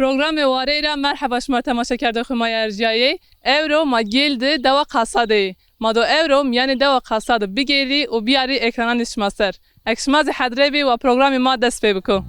Program واريرا مرحبا شما تماشا کرده خو ما ارجایی اورو ما گیلد دوا قصاده ما دو اورو یعنی دوا قصاده بگیری و بیاری اکران نشما سر اکشماز حدره بی و پروگرام ما دست پی بکو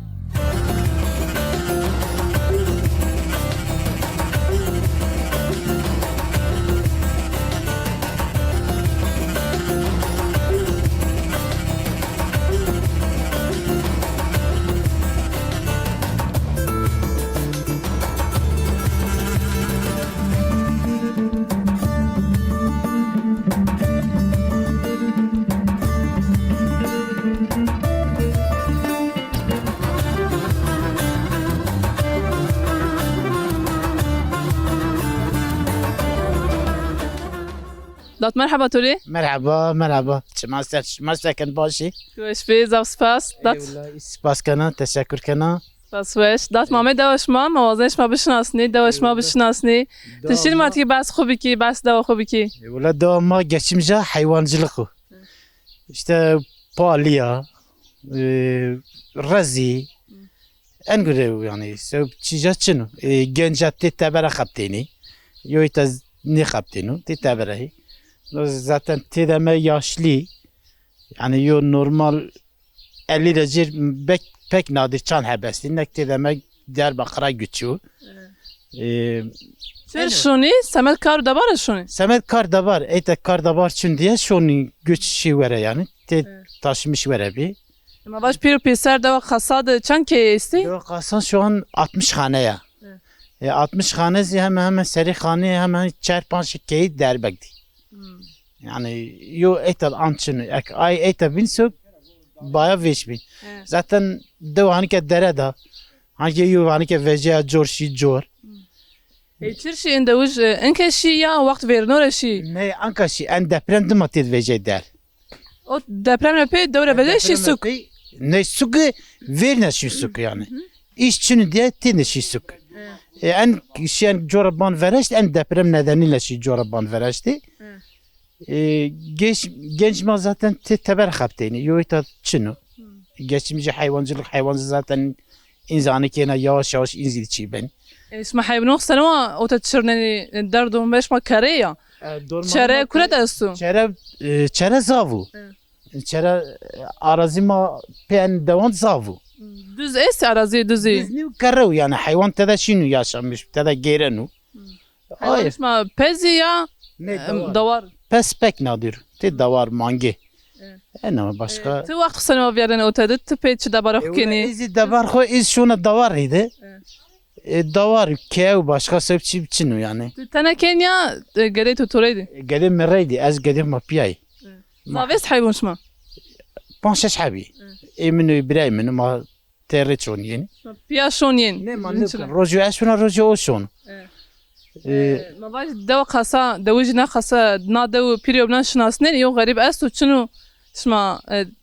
دات مرحبا تولی مرحبا شما ساکن باشی کوش بی زاف سپاس دات سپاس کنم تشکر کنم سپاس وش دات مامه دواش ما موازنش ما بشناسنی دواش ما بشناسنی تشیر ما تی بس خوبی کی بس دوا خوبی کی ولا دوا ما geçimce hayvancılık işte palya razi en görev yani çiğce çinu gencette tabara kapteni yoyta ne kapteni te tabara zaten tedeme yaşlı yani yo normal 50 derece pek nadir çan hebesli nek tedeme Diyarbakır'a geçiyor. Sen şunu Samet kar da var şunu. Samet kar da var. Ete kar da var çünkü diye şunu göçüşü vere yani. Taşımış vere bir. Ama baş pir piser de kasadı çan kesti. Yok kasan şu an 60 haneye. 60 hanesi hemen seri hane hemen 4-5 kayıt derbekti. Yani yo ete ançını ay ete binsök bayağı veşmin. Zaten devani ke dereda. Hangi yo hani ke veja jorşi jor. Çirşi inde uj enke şi ya vakt vernore şi. Ne anka şi en deprem de matet veja der. O depremle pe devre veja şi suk. Ne suk verne şi suk yani. İşçini diye tine şi suk. En şen coraban vereşt en deprem nedeniyle şi coraban vereşti. Genç ma zaten teber kapteni. Yoyta çinu. Geçimci hayvancılık zaten insanı kena yavaş yavaş inzil çi ben. اسمع حيبنوخ سنوا او تشرني دردو مش ما كاريا شرا كره دستو çere zavu. Çere arazi ma pen devan zavu. düz es arazi düzü Düz karı yani hayvan tada şinu yaşamış tada gerenu. hayır اسمع pezi ya davar Pes pek nadir. Te davar mangi. Ama başka. tu vakt sene veren o tadı tu peç da barak keni. İzi davar ho iz şuna davar idi. Davar kev başka sebçi biçinu yani. Tana Kenya gere tu toreydi. Gelim mereydi az gelim mapiyay. Zaves hayvan ma. Panşaş habi. Eminu İbrahim'in ma terreçon yani. Pia şonyen. Ne manlık rojo esuna rojo olsun. ما باش دو قصا دوجنا قصا نادو بيريوبلان شناسنين يو غريب اسو شنو اسمع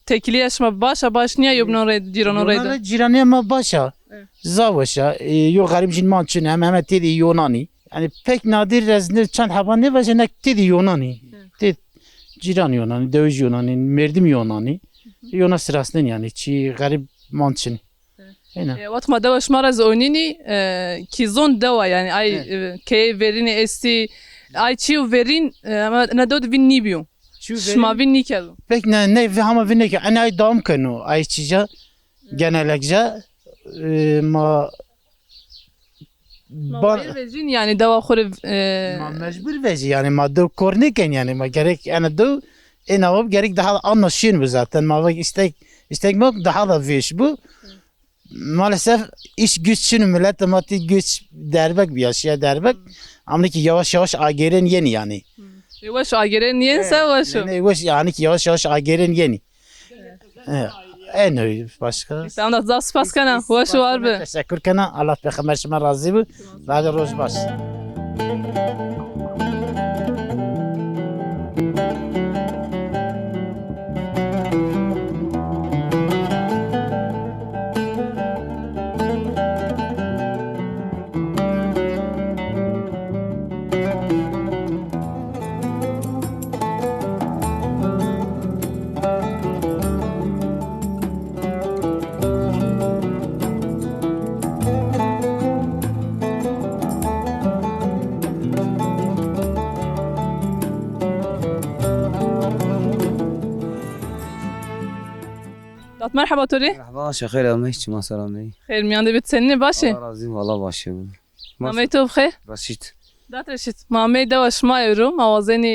تكليه اسمع باشا باش نيا يبنون ريد ديرانو ريد Cirane ma başa. Zavaşa. Yo garip jinman çün hem tedi Yunani. Yani pek nadir reznir çan habane ve jenek tedi Yunani. Ted ciran Yunani, dövüş Yunani, merdim Yunani. Yona sırasının yani çi garip mançın. وقت ما دوا شمارة زونيني كيزون دوا يعني اي كي فيريني استي اي تشيو فيرين انا دود فين نيبيو شما فين نيكلو Pek ne ve ama vinne ki anay dam kanu ay çica genellikle ma فيرجين يعني دوا خور ma mecbur veci yani ma do korniken yani ma gerek ana do enavab gerek daha anlaşın bu zaten ma bak istek mak daha da veş bu maalesef iş güççünü millet amati güç derbek bir yaşaya derbek ama ki yavaş yavaş ageren yeni yani. Yavaş ageren yeni savaşı. Ne yavaş yani ki yavaş yavaş ageren yeni. En öyle başka. Tamam da zas paskana. Hoş var be. Teşekkür kana Allah peygamber şema razı bu. Daha roz baş. Hat merhaba Tori. مرحبا شخير أمي ما سلامي Xeyr miyandı bit seninle başı. الله راضي والله باشي Mamey tov xeyr. رشيد Dat reşit. Mamey deva şma euro. Mavazeni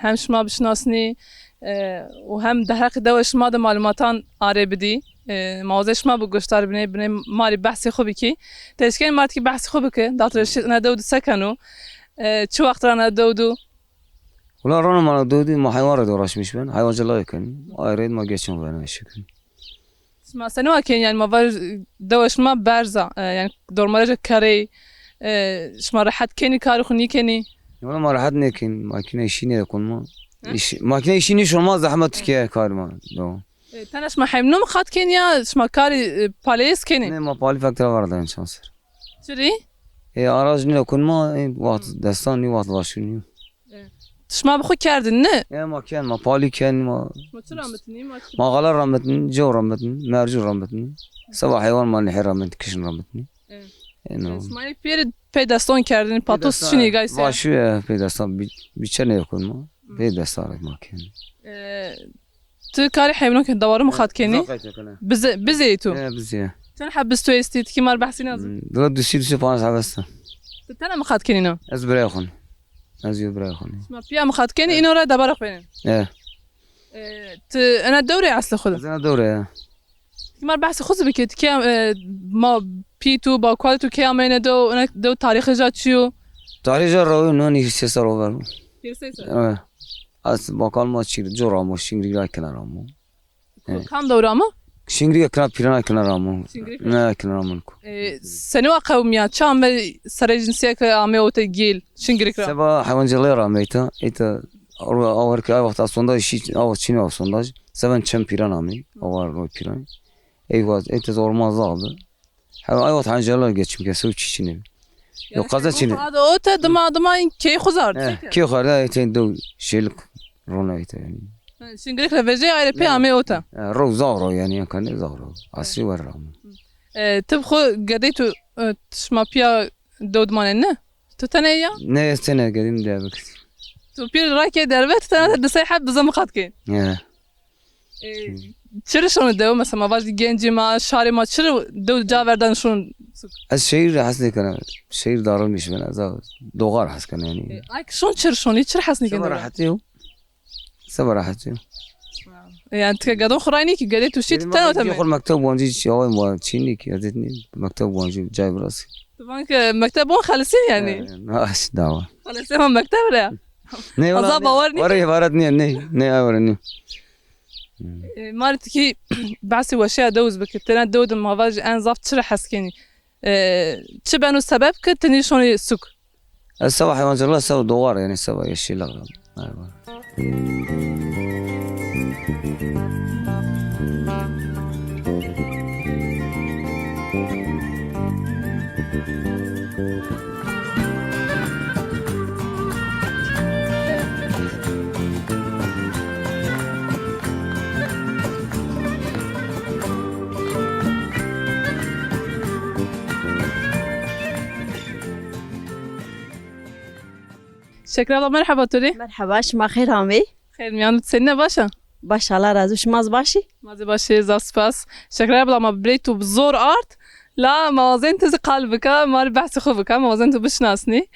hem şma bişnasni و hem dehrak deva şma da malumatan arebidi. Mavaze şma bu göster bine mari bahsi xobi ki. Teşken mart ki bahsi xobi ki. Dat reşit ne devdu sekanu. Çu vaktra ne devdu. ولا رانا ما دودي ما حيوان رد وراش مش بين حيوان جلا يكن أريد ما جيتشون بين الشكل شما سنوا كان يعني مavaज deva şma berza. Yani dormalaca kare. شما راحت كني كارو خني كني. ولا ما راح نكين ما كنا يشيني يكون ما كنا يشيني شو ما زحمة كيا كار ما دو تناش ما حيمنو خات كينيا شما كاري باليس كني. نه ما بالي فكرة ورده إن شاء الله شري؟ أراجني يكون ما وقت دستاني وقت لاشوني شما بخو کردن نه؟ يا ما كان ما بالي كان ما ما چرا رامتنی ما غلا رمتني جو رمتني مرجو رمتني سوا حيوان ما نحر رمتني كشن رمتني إنه شما یک پی دستان کردن پاتوس چینی گایس. باشو في دستان بيتشني يكون ما في دستان ما كان تو کاری حیوانات که دوارم خات کنی؟ بزی تو. بزيه تن حبس تو استید کی مار بحثی نازم. دلت دوسي فانس حبسته تن مخات کنی نه؟ از برای خون از یو برای خون شما پیا مخات کنی اینو را دبارق بینن. ت أنا الدوري عسل خذ. از انا دوره مار بحث خذ بكت كي ما بيتو با كواليتو كي امين دو أنا دو تاريخ جات شو. تاریخ روی نونی سیسر رو برم يرسيسا. از باکال ما چی جو رامو شینگری را کنارامو كم دورة ما؟ شینگری کنار پیران کنارامو شینگری نه کنارامو سنوا قوميات شام سرجنسية كأمي وتجيل شنقريك را. سبا حيوان جلي رامیتا ایتا آور که وقت از سونداج شی آور چینی آور سونداج سبن چند پیران آمی آور روی پیران ایواد ایتا زورما زاده حیوان وقت حیوان جلي geçim که سو چی چینی yok kaza çini هذا أوتا دما إن كي خزار. ki xarda ایتا دو شیلک رونا ایتا yani شنقريك را فيجي على بي أمي أوتا. رو زارو yani کنه زارو اصلی ور رامو تبخو قديتو تشما بيا دود مانه تو تنيا نه سنه قدیم ده بکت تو بير راكي دربت تنا دسي حد بزم خاتكي چرا شون دو مثلا ما واجد گنجی ما شاری ما چرا دو جاوردن شون از شهر حس کنه شهر دارم میشه من از دوغار حس کنه یعنی ايك شون چرا شونی چرا حس نکنه راحتیو سبا راحتیو يعني تقدرون خرايني كي قديتو شيت تنا يدخل تمام مكتب وانجي شوي ما تشيني كي ادتني مكتب وانجي جايب راسي طبعا مكتبون خالصين يعني ماش دعوة خالصين هم مكتب لا نه عذاب باورني. وري عبارتني نه اورني مالتكي بعسي وشيا دوز بك تنا دود ما واجي انظف تشرح حسكني تشبانو السبب كتني شوني سوق السوا حيوان الله سوا دوار يعني سوا يشي لغم شكرا الله مرحبا توري مرحبا شما خير عمي خير ميانو تسنى باشا باش الله رازو شماز باشي مازي باشي زاف سباس شكرا بلا ما بريتو بزور ارت لا موازين تزي قلبك مار بحث خوبك موازين تو بشناسني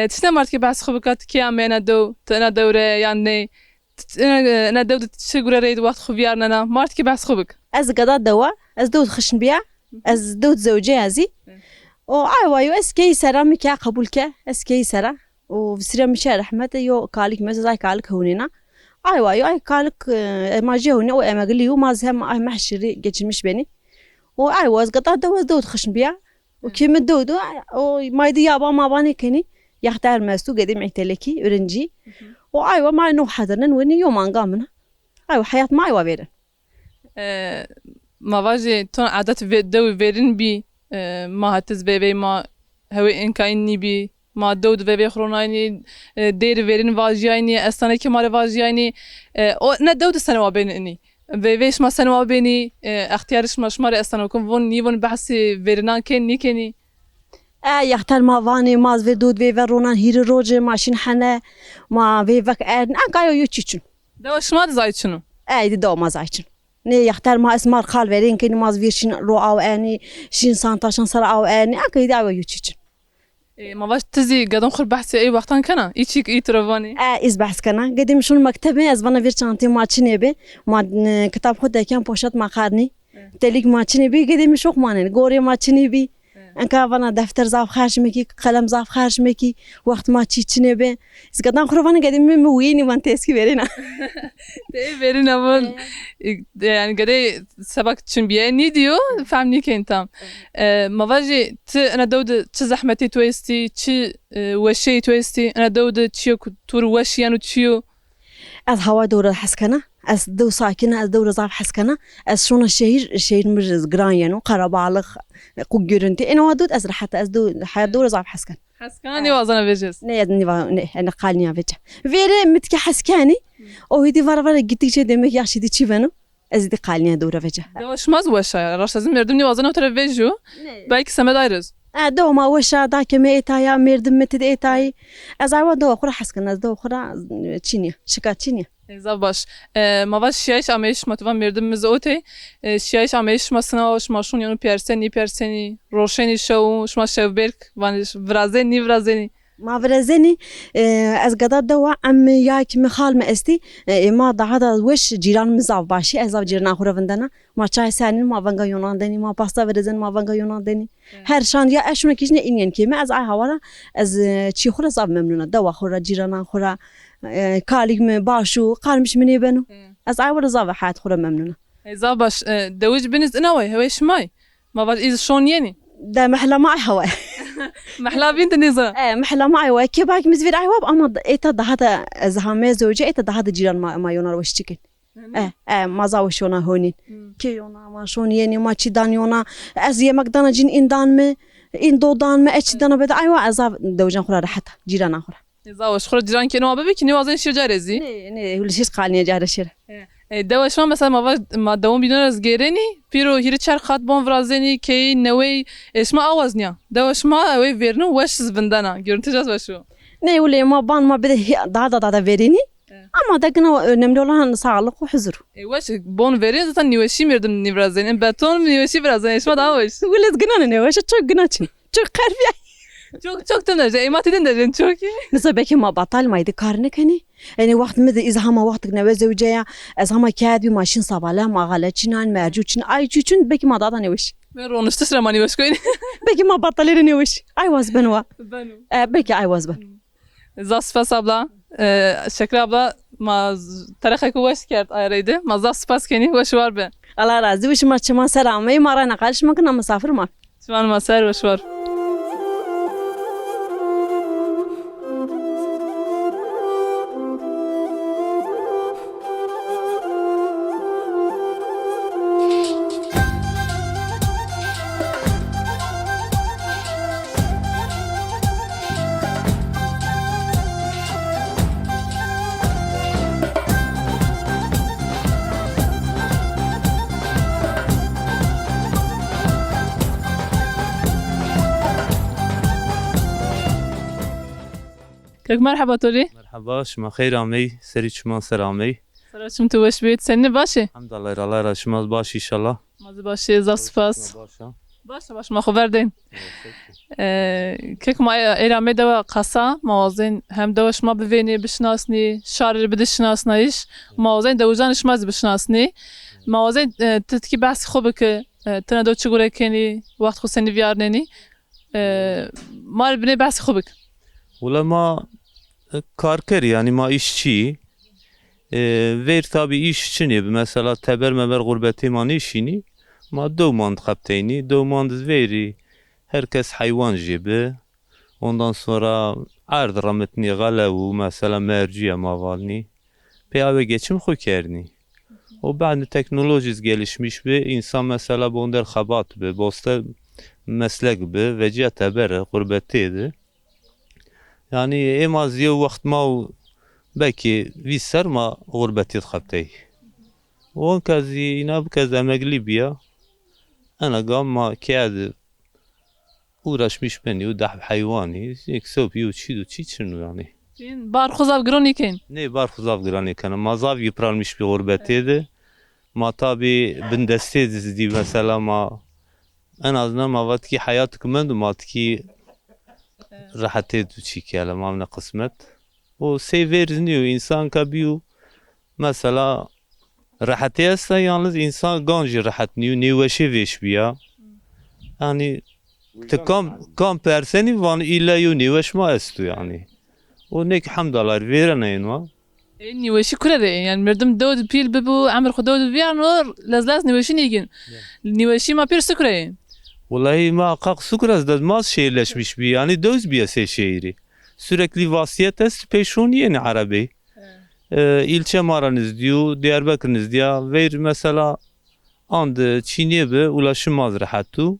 تشنا مارتكي بحث خوبك تكي امينا دو تنا دوره يعني انا دو تشغل ريد وقت خوبيارنا مارتكي بحث خوبك از قضاء دوا از دود خشن بيع از دود زوجي هزي او عايوايو اس كي سرا مكا قبولك اس كي سرا وبسرا مشا رحمة يو كالك مزاي كالك هونينا عايوايو اي كالك ما جي هوني او اما قليو ما زهم اي محشري جيتش مش بيني وعايوا از قضاء دوا دود خشن بيع وكيم الدود ما يدي يابا ما باني كني يختار ماستو قديم عتلكي ورنجي وعايوا ما انه حضرنا وني يوم انقامنا ايوا حياة ما ايوا بيرن ما واجي تون عادت دو فيرن بي ما هتز بيبي ما هوي ان كايني بي ما دود بيبي خرونايني دير فيرن واجيايني استانه كي مال واجيايني او نا دود سنوا بينني بيبيش ما سنوا بيني اختيارش ما شمار استانه كون فون نيفون بحسي فيرنان كين نيكني يختار ما فاني ما في دود في رونان هير روج ماشين حنا ما في فك ان قايو يوتشن دو شما زايد شنو دي دو ما زايتشن نه یختر ما اسمار خال ورین که نماز ویرشین رو آو آنی شین سانتاشان سر آو آنی اکی دعوا یوچیچن ما باش تزي قدم خل بحث اي وقتان كنا ايشيك اي ترواني از بحث کنن قدیم شون مکتبه از بنا ویر چانتی ما چنه به ما کتاب خود دکیم پوشت ما خارنی تلیک ما چنه بی قدیم شوق مانن گوری ما چنه بی انکا بنا دفتر زاف خارج مکی قلم زاف خارج مکی وقت ما چی چنه به از قدام خروان قدیم موینی من تسکی برینا تي فيرين اول يعني قدي سبك تشمبياني ديو فهمني كنتم ما باجي انا دود تزحمتي تويستي تشي وشي تويستي انا دود تشيو تور وشي انو تشيو از هوا دور حس کنه از دو ساکنه از دور زاف حس کنه از شون الشهير مرز جران يعني قربالغ قو جرنتي انا ودود از حتى از دو حياة دور زاف حس کنه حسكاني وازنا بيجس نه انا قالني افجع فيري متك حسكاني او هدي فرا قلت لك دمك يا شدي تشي بنو ازدي قالني دور افجع دوش ماز وشا راش لازم يردمني وازنا وترفيجو بايك سما دايرز دو ما وشا دا كمي تايا مردم متد ايتاي از عوا دو اخرى حسكن از دو اخرى تشينيا شكا تشينيا زباش ما باش شيش عميش ما تفهم مردم مزوتي شيش عميش ما سناوش ماشون يانو بيرسني روشني شو شما شوبرك وانش برازيني ما فرزني از قدر دوا ام ياك مخال ما استي ما ضعدا وش جيران مزاف باشي از جيران اخرى فندنا ما چای ساني ما فنگا يونان دني ما باستا فرزن ما فنگا يونان دني هر شان يا اشنا كيشني انين كيما از هاورا از چي خورا زاب ممنونه دوا خورا جيران خورا كاليك باشو قالمش مني بنو از اول زاب حيات خورا ممنونه زباش دوج بنز انوي هويش ماي ما باش إذا شون يني ده محلى معي هواي محلا بنت نيزا محلى معي هواي كي باك مزفير عواب اما ايتا ده هذا زهامي زوجي ايتا ده هذا جيران ما يونار وشتكن ما زاوش يونا هونين كي يونا ما شون يني ما تشي دان يونا از يمك دانا جين ان دان ما ان دو دان ما اتش دانا بدا ايوا عذاب دوجان خورا رحتا جيران اخرى زاوش خرج جيران كانوا ابي كني وازن شي جارزي نه ولا شيء قالني جار شير دوش مثلا ما دوم بدون از گیرنی پیرو هیچ چر خط بون فرازنی کی نوی اسم آوازنیا دوش ما وی ورنو وش زبندنا گرنتی جاز باشو نه ولی ما بان ما بده دادا وريني اما دقنا نمدولها ساعلق وحزر وش بون ورين زتن نيوشي مردم نيفرازن باتون نيوشي فرازن اسم داوش ولا زقنا نيوش çok gınaçın çok karfi çok تنجا اي ما تدن çok نسبك ما بطل ما يذكرني كني يعني وقت مد إذا هما وقتك نوزة وجاية از هما كادي ماشين صبالا ما غلطشنان ما رجوشن أي جوشن بكي ما ضادا نوش من رونش تسرى ما نوش كوين بكي ما بطلين نوش I was بنوا بنو بكي I was بن زاس فاس abla شكرا abla ما تاريخك وش كرت أيريده ما زاس فاس كني وش وار به الله راضي وش ما شما سلامي ما رانا قالش ما كنا مسافر ما شمان ما سر وش وار كيف مرحبا تولي مرحبا شما خير عمي سري شما سر عمي سلام تو وش بيت سني باشي الحمد لله الله را شما باش ان شاء الله ما باشي زاس فاس باش ما خبردين كيف ما إلى مدى قصة موازين هم دوش ما بفيني بشناسني شارر بدش ناسنايش موازين دوجانش ماز بشناسني موازين تتكي بحث خوبك تنادو تشغله كني وقت خو سني فيارنني ما بني بحث خوبك ولا ما کارکر yani ma işçi ver tabi iş için mesela teber meber gurbeti mani işini ma doğmand kapteyni doğmand veri herkes hayvan gibi ondan sonra ard rahmetni galavu mesela merciye mavalni peyave geçim xukerni o bazı teknolojisi gelişmiş ve insan mesela bonder xabat be bosta meslek be veciye teber gurbetiydi يعني إما زي وقت ما بكي في سر ما غربتي تخبتي وان كذي ناب كذا مغلبيا أنا قام ما كاد ورش مش بني ودح حيواني يكسب يوتشيدو تشيتشنو يعني بار خزاف قروني كين نه بار خزاف قراني كان ما زاف يبرال مش بغربتي ده ما tabi bin desteği dizdi mesela ma en azından ma vatki hayat kımen ma vatki rahat edu çikele ma ne kısmet o severniyor insan kabiyo mesela rahat etse yalnız insan ganji rahat niyor neveşe veş biya yani kam perseni van illa yo neveş ma estu yani o nek hamdalar vereneyin va نوشي كل ده يعني مردم دود بيل ببو عمر خدود بيعنور لازلاز نوشي نيجين نوشي ما بير سكرين Vallahi ma kalk sukraz da maz şehirleşmiş bir yani döz bir şehri. Sürekli vasiyet est peşoniye Arabi. İlçe maranız diyor, Diyarbakır'ınız diyor. Ver mesela and Çin'e be ulaşılmaz rahattu.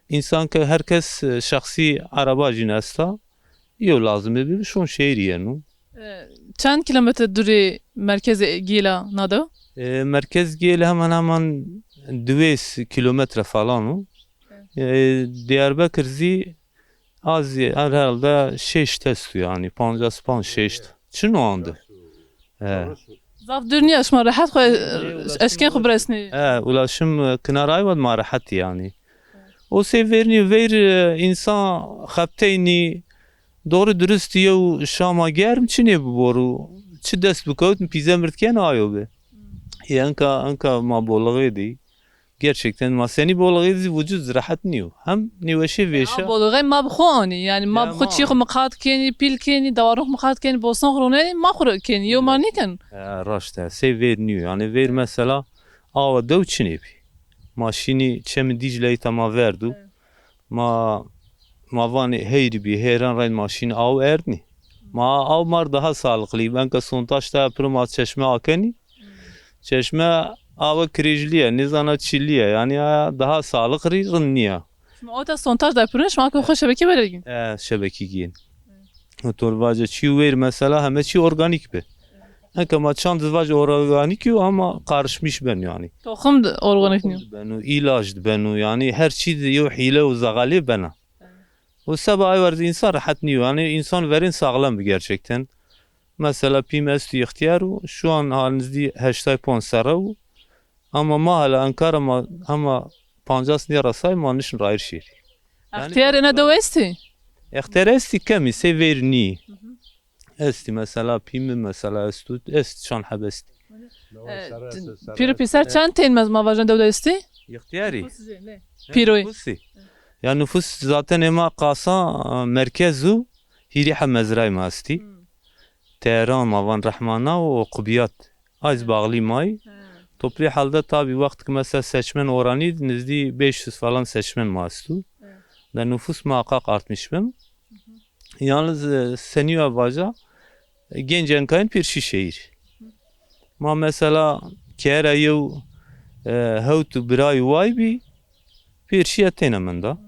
İnsan ki herkes şahsi araba cinasta. Yo lazım bir şon şehri yani. چند kilometre دوری مرکز گیلا نادو؟ Merkez gel hemen 200 kilometre falan o. Diyarbakır zi az herhalde 6 test yani 5 çün o andı. زاف دنیا شما راحت خو اشکن خو برسنی Ulaşım kınarayı var ma rahat yani. O severini ver insan hapteyni doğru dürüst diyor Şam'a germ çine bu boru. Çi dest bukavut pizza mırtken ayo be. Anka ma bolağıydı. Gerçekten ma seni bolağıydı vücut rahat niyo. Hem niveşe veşe. بولغی ما بخوانی یعنی ما بخود چی خو مقاد کنی پیل کنی دواروخ مقاد کنی بوسان خورونه ما خور کنی یو ما نیکن Raşta sever niyo. Yani ver mesela ava dev çine bi. Maşini çem Dicle'yi tamam verdu. Ma vani heyri bi heran rayn maşini av erni. Ma av mar daha sağlıklı. Ben ka sontaşta yapırım az çeşme akeni. Çeşme ava krijliye, nizana çilliye. Yani daha sağlıklı niye? شما اوتا سونتاج دا پرنش ما کو خوش شبکه برگین Şebeki giyin. Torvaca çiğ ver mesela hem çiğ organik be. Enka ma çand vaca organik yo ama karışmış ben yani. توخم اورگانیک نیو Benu ilaçdı benu yani her şey yo hile o zagali bana. O sabah ay var insan rahat niyo yani insan verin sağlam bir gerçekten. Mesela PMS ihtiyaru şu an halinizde hashtag ponsara ama ma hala Ankara ama pancas niye rasay ma nişin rayır şehri. اختیار نه دو استی İhtiyar esti kemi severni. Esti mesela PMS mesela est şan habesti. پیرو پیسر چند تین ما واجن دو استی İhtiyari. پیروی Nüfusi. Ya nüfus zaten ema kasa merkezu hiriha mezray masti. Tehran mavan rahmana o kubiyat. Az bağlı may. Toplu halde tabi vakti mesela seçmen oranı nizdi 500 falan seçmen mastu. Da nüfus muhakkak artmış ben. Yalnız seniyor baca Gencenkayın bir şehir. Ma mesela kere yev hevtu biray vay bi bir şey tenemenda.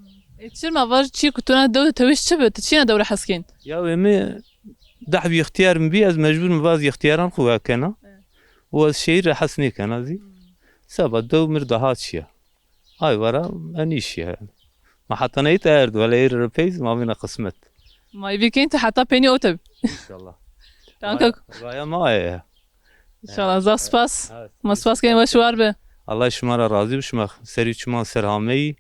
چیر ما واج چی کتونا دو تویش چه بود چی نه دوره حسکین Ya emi dahbi ihtiyar mı bi az mecbur mu vaz ihtiyaran kuva kana. O şehir hasni kana zi. Sabah do mir daha çiya. Ay vara aniş ya. Ma hatta neyt erdi vela erpeyz ma bina kısmet. ما يبي كنت حتى بيني اوتب İnşallah. تانك Gaya ma ya. ان شاء الله زاف سباس ما سباس كاين مشوار به Allah şımara razı şıma seri çuman serhameyi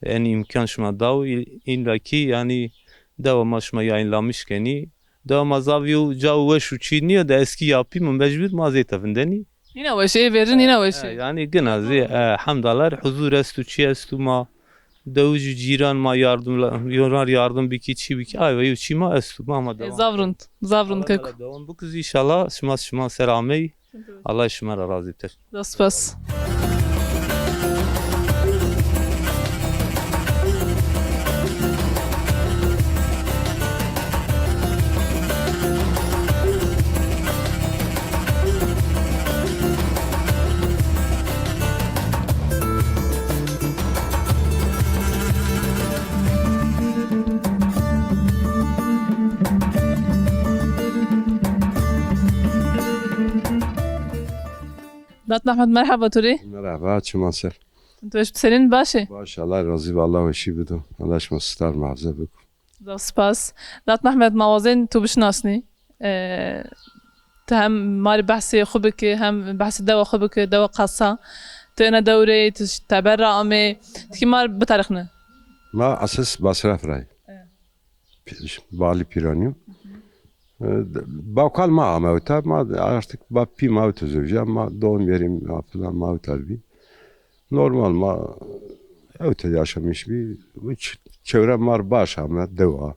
en imkan şıma dav illaki yani devama şıma yayınlamışkeni devama zavyu cavu ve şu çiniyor da eski yapayım mecbur mazet efendeni هنا اول شيء فيرن هنا اول شيء yani gınazi hamdalar huzur estu çi estu ma davucu ciran ma yardım biki çi biki ay ve çi ma estu ma devam زافرن كيكو devam bu kız inşallah şıma serhameyi Allah şımara razı etsin. زاف سباس دات احمد مرحبا توري Merhaba, Çumansel. انت ايش بتسالين باشي Maşallah, razı Allah ve şi بدم. الله شما ستار معزه بكم. زاف سباس دات احمد موازين تو بشناسني هم مال بحث خبك هم بحث دوا خبك دوا قصة تأنا دوري تبرع أمي تكي مال بتاريخنا ما أساس بصرف راي بالي بيرانيو باوكال ما موتا ما artık bir mavta zövce ma doğum yerim falan mavtar bir normal ma öte yaşamış bir çevrem var baş ama deva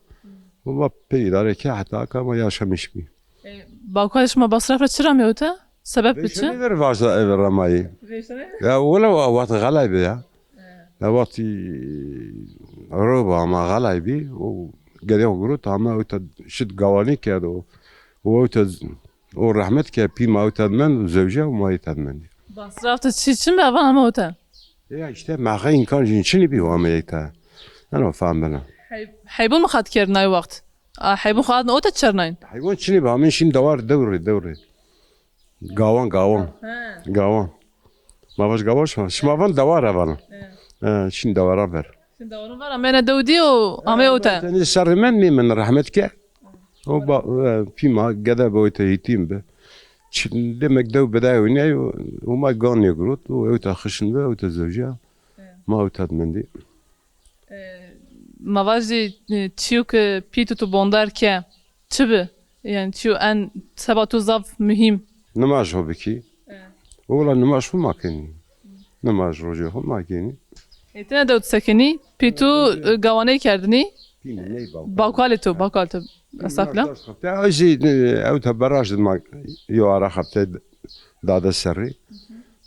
ama peydar ki hatta ama yaşamış bir باوكالش ما بصرف رتشرام يوتا سبب بتشا neler varsa ev ramayı ya ولا وقت غلايبي ya وقت روبا ما غلايبي وقديه قروت ama öte şit gavani kado وقت ورحمت که پی موتاد من زوجه و مایتاد من بصرف تشيشن بابا موتا یا işte ماخه این کار جنشنی بی و امریکا انا فهم بنا حيبون مخاد كيرناي وقت حيبون خاد نوتا تشرناين حیوان چنی با همین شین دوره گاوان ما باش گاواش ما شماوان دواره بنا شین دواره بر şimdi onu var ama ne dövdi o ama yota yani sarmen mi من رحمت که o ba pima gada boyta yitim be çin demek dev bedaya ne o ma gan yogrut o öte xışın ve öte zevja ma öte mendi mavazi çiuk pitu tu bondar ke çibi yani çiu en sabatu zav mühim نماز هو بكي والله نماز هو ما كان نماز رجع هو ما كان etine de sakini pitu gavane kerdini bakalitu asafla أجي أو تبرج ما يوارا خبتة دادا سري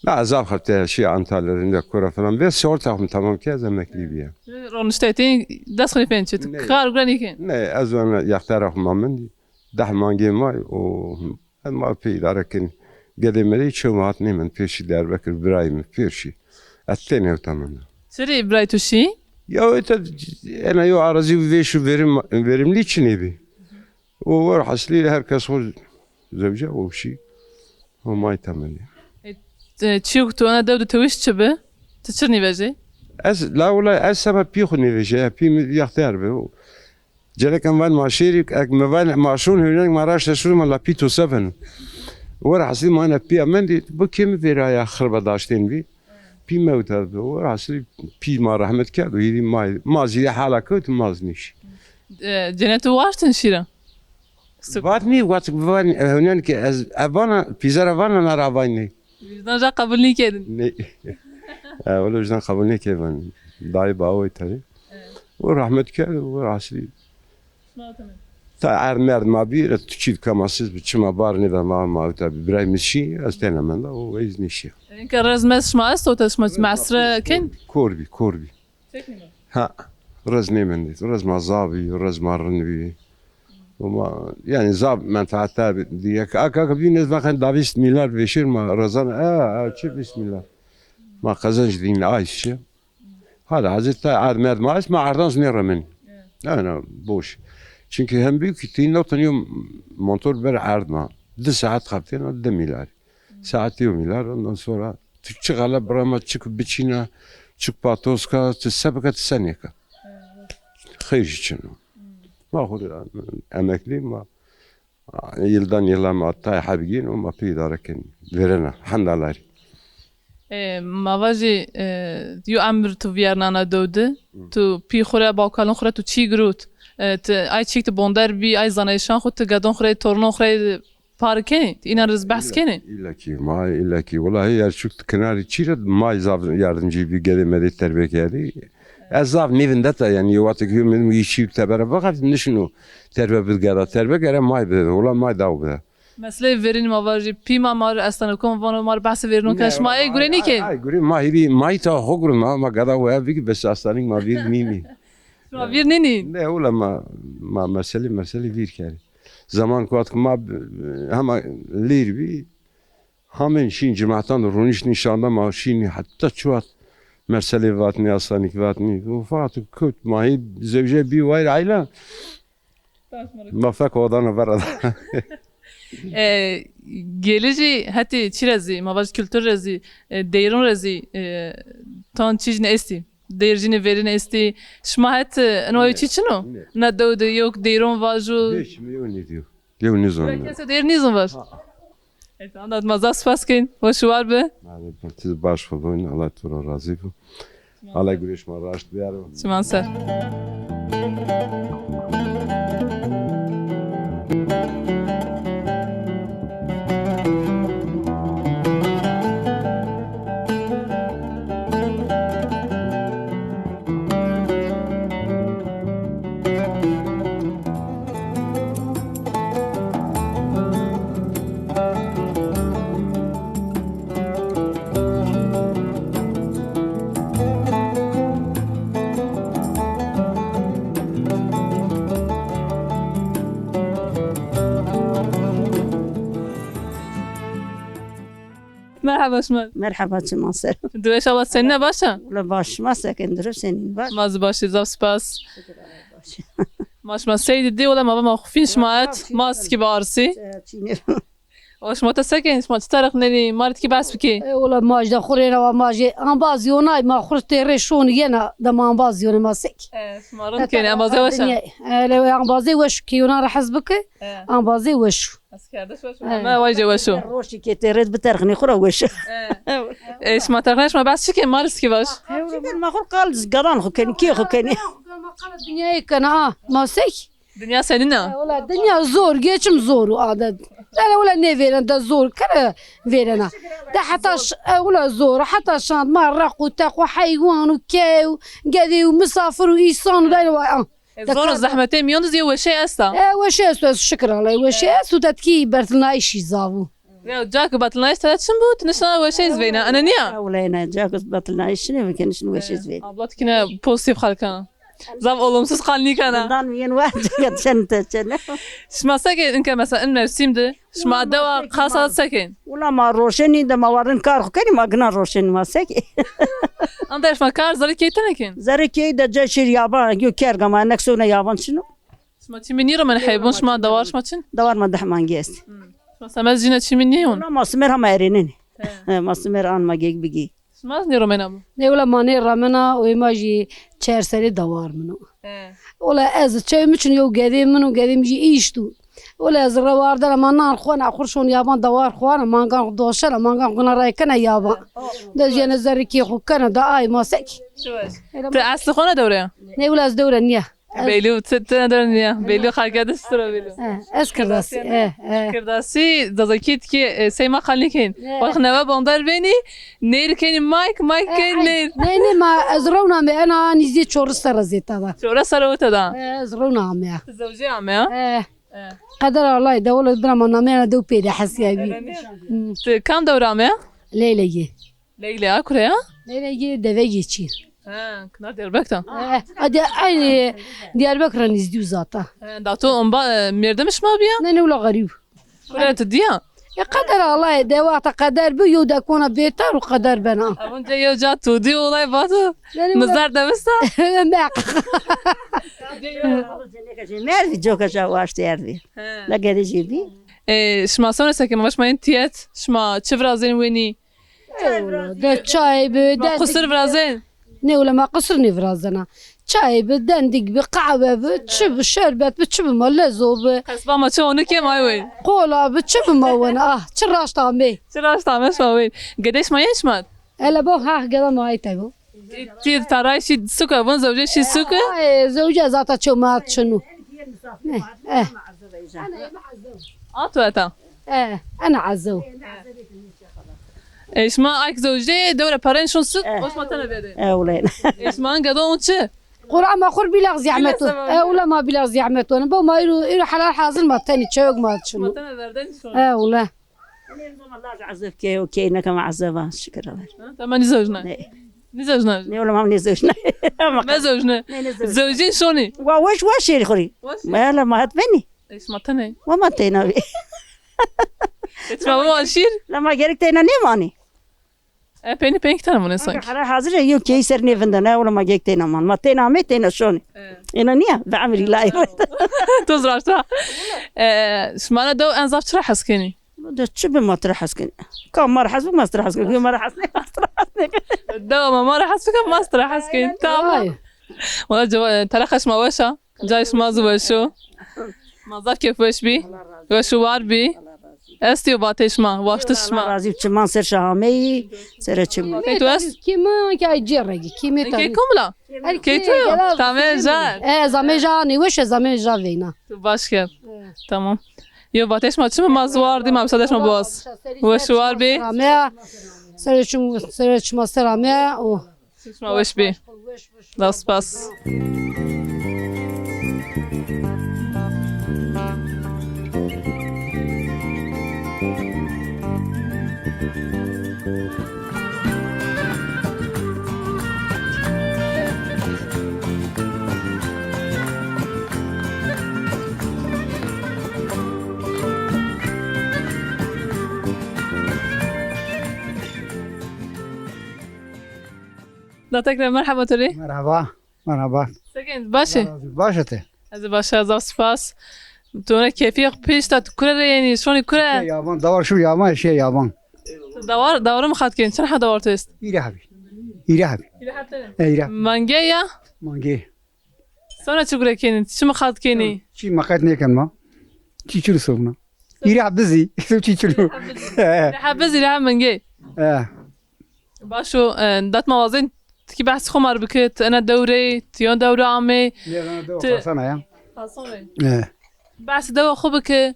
لا عذاب خبتة شيء عن تالر عندك كرة فلان بس شورتهم تمام كذا مكليبيا ronuştetin dasxni pençit kar graniken نه أزوان يختارهم ما مندي ده مانجي ماي و ما في لكن قديم شو ما عطني من فيشي دار بكر برايم فيشي الثاني وتمام seri ibraytuşi يا أنت أنا يو عرزي وفيش verim ليش نبي وراح أصلي herkes هو زوجة أو شيء وما يتمنى çiuk tu ana devdu teviş çibi tçirni veji لا ولا سبب بيخوني فيجا بي يختار به جالك كمان ماشيري مفان ماشون هناك ما راش تشرو ما لابيتو 7 وراح أصلي ما أنا بي أمندي بكم في رايا خرب داشتين بي بي موت هذا وراح أصلي بي ما رحمت كادو يدي ما زي حالك كنت ما زنيش cennetu varsın şira بعدني وقت فان هناك أبانا بيزار أبانا نرابيني bizden ja kabulni kedin ني ولا جنا قبلني كيف داي باوي تري ورحمت كادو وراح أصلي تا مرد ما بير تشيد كماسيز بتشما بارني ده ما تبي براي مشي استنى من ده وإيز نشي enka razmes şma est o taşma masra ken كوربي ها رزني من دي رز ما زابي رز ما رنبي وما يعني زاب منفعتها دي اكا بينز ما كان دافيست ميلار بشير ما رزان شو بسم الله ما قزنج دين عايش هذا hazırda admer maaş ma ardan znera men انا boş çünkü hem büyük kitleyin oturuyor motor bir ardma 2 saat kapten 2 milyar saat 2 milyar ondan sonra çıkala brama çıkıp biçina çık patoska tsebekat seneka hayır için ma hudu emekli ma yıldan yıla ma tay habigin o ma pidaraken verena handalari mavaji yu amr tu viernana dövdü tu pi xure bakalon xure tu çi grut ay çik tu bondar bi ay zanayşan xut gadon xure tornon xure parke ina riz bahs kene İlla ki vallahi yer şu kenarı çire ma yardımcı bir gelemedi terbiyeli ezav nevinde de yani yuvatık yürümedim işi tebere fakat nişinu terbiye bilgada terbiye gere may be ola may dav be mesela verin mavaji pi mamar aslan kom vano mar bahs verin kaş ma ay gureni ke ay gure ma hibi may ta hogru ma gada ve bir bes aslaning ma bir mimi ma bir nini ne ola ma mesele bir kere zaman kuat ma ama lir bi hemen şin cemaatan runiş nişanda ma şin hatta çuat mesele vatni aslanik vatni u fatı kut ma hi zevce bi vayr ayla ma fak odana barada geleceği hati çirezi mavaji kültür rezi değerin rezi tan çiz ne esti değercini verin esti şmahet noy çiçino na dövdü yok değerin vaju Beş milyon ne diyor? Diyor ne zaman? Herkese değerinizin var. Tamam, mazda spas kın. Hoş var be. Yani partiz baş bugün Allah tura razı bu. Allah güreş maraş diyar. Şuman ser. Merhaba Şuman. مرحبا شما سر Düveş Allah seninle başa. ولا باش ما ساكن درب سنين باش Maz başı zav spas. Maşma seydi di ola mava mafin şmaat. Maz ki barsi. چینی Oş mata sakin şmat tarık neli marit ki bas biki. ولا ماج دا خورينا وماجي ان بازيونا ما خرجت ريشون ينا دا ما بازيونا ما سك Marın kene amazı başa. لو ان بازي وش كيونا راح حسبك ان بازي وش Askerdeş başa. Ma vayce başa. روشي كي تريد بترخني خرا وش Eş ma tarıkneş ma bas ki maris ki baş. ما خل قال قران خو كان كي خو كان الدنيا كان ما سك Dünya senin ne? ولا الدنيا زور جيتم زور وعدد لا ولا نيفيرن دا زور كلا فيرنا دا حتى ولا زور حتى شاند ما رق وتاق وحيوان وكاو قاعدي ومسافر وإيصان ودا Zor zahmete miyon diye ve şey asta. وش اساس شكرا الله وش اساس تتكي برتنا شي زافو Ya jak batılay istadatçın bu tınışına ve şey zveyna. Ana niye? ولا انا جاكس بطلنا ايش ما كانش وش زين Ablat kine pozitif halkana. Zav olumsuz kalni kana. دان وين واحد شنت شنت Şma sakin inke mesela in mevsimdi. Şma deva kasat sakin. ولا ما روشني ده ما ورن كار خو كان ما قنا روشن ما سكي Anda şma kar zarı keytenekin. زركي ده جاشير يابان يو كير كما نكسونا يابان شنو Şma çimini romen haybun şma davar şma çin. دوار ما دحمان جيست Şma samez jina çimini yon. ولا ما سمر هم ارينين ما سمر ان ما جيك بيجي Şma ni romen abu. ولا ماني رمنا ويماجي تشير سري دوار منو ولا از تشي مچن يو قديم منو قديم جي ايشتو ولا از روارد لما نار خوان اخرشون يابان دوار خوان ما كان دوشر ما كان كنا رايكنا يابان ده جينا زركي خو كان دا اي ما سك Pre aslı khona dawre. ني ولا از دورة نيا Beylu tete dawre niye? Beylu khalkada sıra beylu. اسكر راسي Kirdasi dazakit ki seyma khalnikin. Wax nava bandar beni. Ner kenin Mike kenin ner. ني ني ما ازرونا مي انا نزيد شور السرزيتا دا Şora saravata da. ازرونا مي Zavji am ya. قدر الله دولة دراما نامي دو بيدي حسيابي Kam dawre am ya? ليلى Leyla kuraya. ليلى دفاجي تشي Ha, kınar derbekta. ادي اي دياربكر نزديو زاتا Dato omba mirdemiş mi abi ya? ناني ولا غريب Kuraya tediya. يا قدر الله دوات قدر بيو دا كون بيتر وقدر بنا Avunca yoca tudi olay batu. Mızar demesta. ميرفي جوكا جا واش تيرفي لا قاعد يجيبي Şma sonra sakin baş mayın tiyet. Şma çivrazin weni. دا تشاي بدا Kusur vrazin. ني ولا ما قصرني فرازنا تشاي بدندق بقعبه بتشب شربت بتشب ملزو Kasba maçı onu kim aywen. قولا بتشب موانا تشراش طامي Çıraş tameş mawen. Gedeş mayen şmat. الا بو ها قدام ما يتبو Ti taray şi suka bun zavje şi suka. زوجة ذات شو ما شنو Atu ata. انا عزو Eşma ayk zavje devre paren şun suk. Osma tane vede. اولين Eşman gado onçı. قرآن ما خور بلاغ زعمته ولا ما بلاغ زعمته انا بو ما يرو حلال حاضر ما تاني تشوق ما شنو Tane verden şun. ولا الله عزف كي وكي انك مع عزفها شكرا Tamam nizojna. Nizojna. ني ولا ما نزوجنا Ma zojna. Zavjin şoni. واش واش يا خوري ما لا ما هتبني Eşma tane. وما تينا Eşma bu aşir. لما جرك تينا نيماني Peni tane bunu sanki. حرا حاضر يو كي سر نيفندنا ولا ما جيك تينا ما تينا مي تينا شوني انا نيا بعمري لا Tuz raşta. Şmana do en zaf çıra haskeni. ده تشب ما ترحسكن كم مرة حسبك ما ترحسكن كم مرة حسبك ما ترحسكن دوما ما راح اسفك ما استراح اسكن تمام والله تلخش ما وشا جايش ما زوشو ما ظاف كيف وش بي وشو وار بي استی و باتش ما واشتش ما رازی چمان سر شهامی سر چمان کی تو است كيما كاي جيرجي كيما کی کملا کی تو تمام جان زمي جاني وش زمي جافينا تو باش کرد تمام یو باتش ما چه مازوار دی ما بسادش ما باز وشوار بی سرچم سرامه و ما وش بی دست پاس لا تكره مرحبا تري مرحبا مرحبا سكن باشي باشته از باشه از سپاس تو کیفی پیش تا کره یعنی شونی کره یابان دور شو یابان شی یابان دور مخاط کن چرا دور توست ایره حبی ایره حبی ایره منگه یا مانگی سونا چگره کنی چی مخاط کنی چی مقت نیکن ما چی چلو سونا ایره حبزی چی چلو حبزی راه منگه باشو دات موازن کی بحث خمر بکت انا دوره تیان دوره عامه خاصنا یا بحث دو خوبه که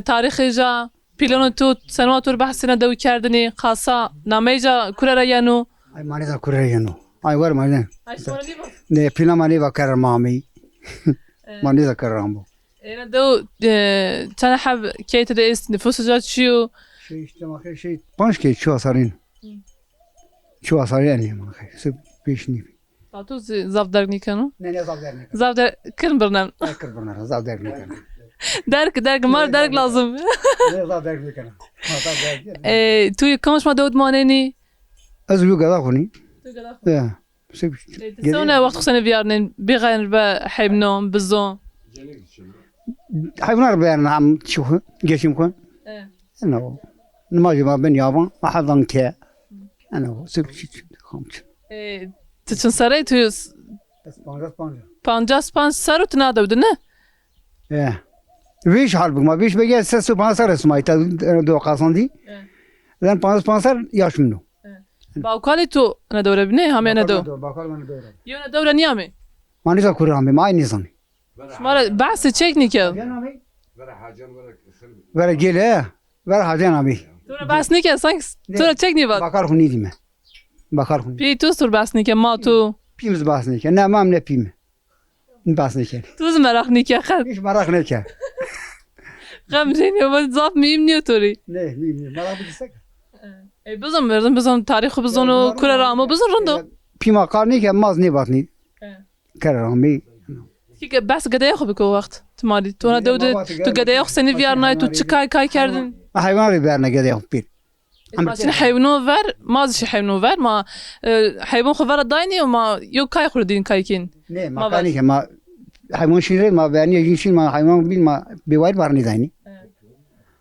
تاریخ جا پیلان تو سنوات رو بحث ندو کردنی خاصا نامه جا کره را یانو ای مانی دا کره یانو ای ور مانی نه پیلا مانی با کر مامی مانی دا کر رامبو انا دو چند حب کیت دست نفوس جات شیو شی اجتماعی شی پنج کی چو اثرین چو اثرین ما خی سب پیش نی تو زاف در نیکنو نه نه زاف در نیکن زاف در کن برنامه کر برنامه زاف در نیکن درک مار درک لازم نه زاف در نیکن توی کمش ما دود ماننی از یو گدا خونی یا سب سونا وقت خسنا بيارن بغير بحبنهم بالزون حيوانات بين عم تشوفه جيشم كون انه ما جمع بين يابان ما حضن كا انا سب خمس تشن سري تو پانجاس پانج سر تو ندود نه ايه ويش حال ما بيش بيجي سس بانسر اسمعي دو قاصندي لان بانسر ياش منه باوكالي تو انا دوره بني هم انا دو باكال من دوره يونا دوره نيامي ما نيزا كورامي ما نيزاني شمال بحث تشيكنيكال ولا جيله ولا حاجه نامي تو بحث نيكال سانكس تو تشيكني بعد باكال خوني ديما باكال خوني بي تو سر بحث نيكال ما تو بيمز بحث نيكال نه ما من بيم بحث نيكال تو زمرخ نيكال خد ايش مراخ نيكال غمجيني وبزاف ميم نيوتوري نه ميم مراخ بيسك اي بزم تاريخ بزونو كل رامو بزون رندو بيما قارني كان ماز نيباتني كرامي کی بس گدای خوبی که وقت تماری تو نه دود تو گدای خو سنی ویارنای تو چکای کای کردن حیوان بیارنا گدای خو بیر ما چن حیوانو ور ما زش حیوانو ور ما حیوان خو ور داینی و ما یو کای خوردین کای کین نه ما کانی که ما حیوان شیره ما بیانی یینشین ما حیوان بیل ما بیوار بارنی داینی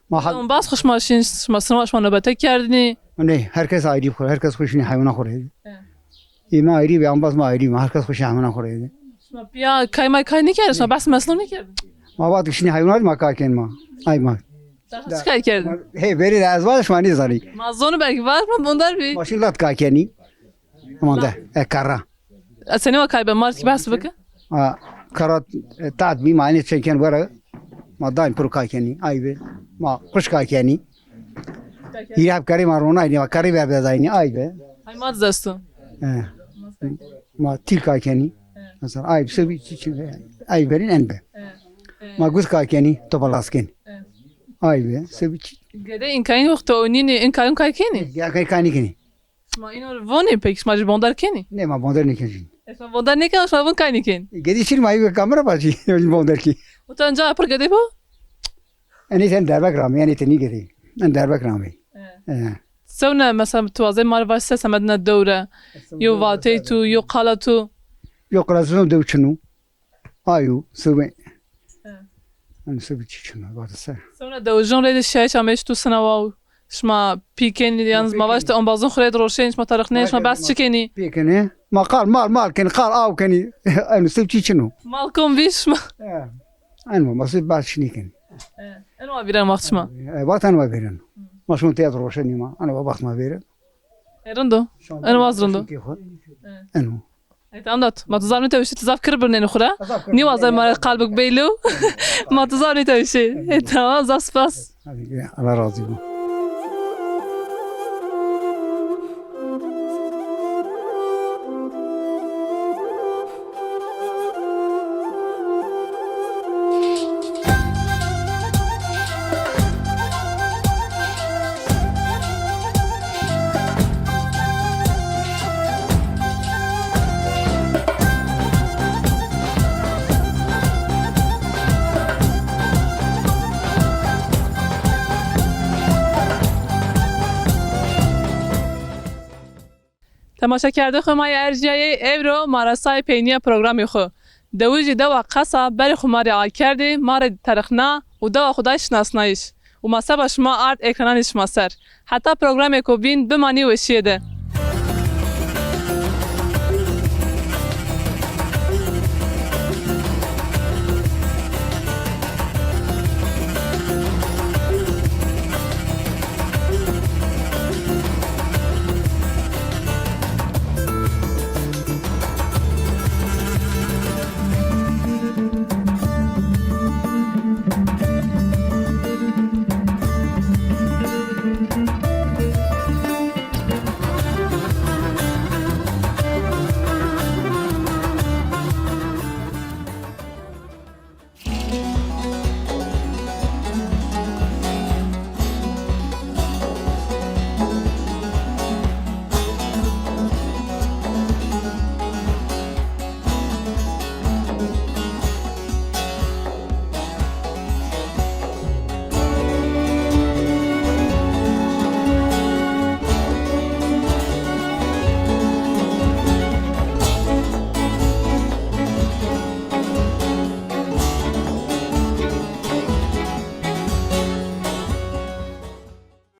ما اون باز خوش ماشین ما سنواش ما نبته کردنی نه هر کس ایری خور هر کس خوشنی حیوان خوره اینا ایری بیام باز ما ایری ما هر کس خوش حیوان خوره ما بیا کای ما کای نکرد شما بس مسئله نکرد ما بعد کشنی حیوانات ما کار کن ما ای ما چه کار کردن هی بری از بعدش مانی زاری ما زون برگ واز ما بندر بی ماشین لات کار کنی مانده کارا سنی و کای به مارت کی بس بکه کارات تات بی معنی چکن وره ما داین پر کار کنی ای به ما خوش کار کنی یه کاری مارونا ای ما کاری به بزاینی ای به ای ما دستو ما تیل کار کنی مثلا ای بسوی چی ای برین انبه ما گوز کار کنی تو بالاس کنی ای به سوی چی گده این کاین وقت اونینی این کاین کای کنی یا کاری کانی کنی ما اینو وانی پیکس ما بندر کنی نه ما بندر نکنی اسم بندر نکنی شما ون کای نکن گدی شیر مایی کامرا باجی بندر کی و تو انجا پر گده با اینی تن دربک رامی اینی تنی گدی ان دربک رامی سونا مثلا توازن مار واسه سمدنا الدوره يو واتيتو يو قالتو يقرأون دوتشنو أيو سوي أنا سوي تشنو بعد السنة سونا دو جون ريد الشاي شامش تو سنة واو شما بيكين يانز ما باش تقوم بازون خريد روشين شما تاريخنيش ما بس تشكيني بيكني ما قال مال كان قال أو كني أنا سوي تشنو مالكم بيش ما أنا ما سوي بعد شني كني أنا وابيران وقت ما وقت أنا بيرن ما شون تياتر روشني ما أنا وقت ما بيرن رندو أنا واز رندو أنا أنت ما تزار نتا وش تزاف كربنا نخرة ني وازر ما قلبك بيلو ما تزار نتا وش أنت وازر سباس الله راضي بو تماشا کرده خو مای ارجیای ایورو مارسای پینیا پروگرامی خو دویجی دوا قصا بری خو ماری آل کرده مار ترخنا و دوا خدای شناسنایش و ما سبش ما آرد اکرانش ما سر حتی پروگرامی کو بین بمانی وشیده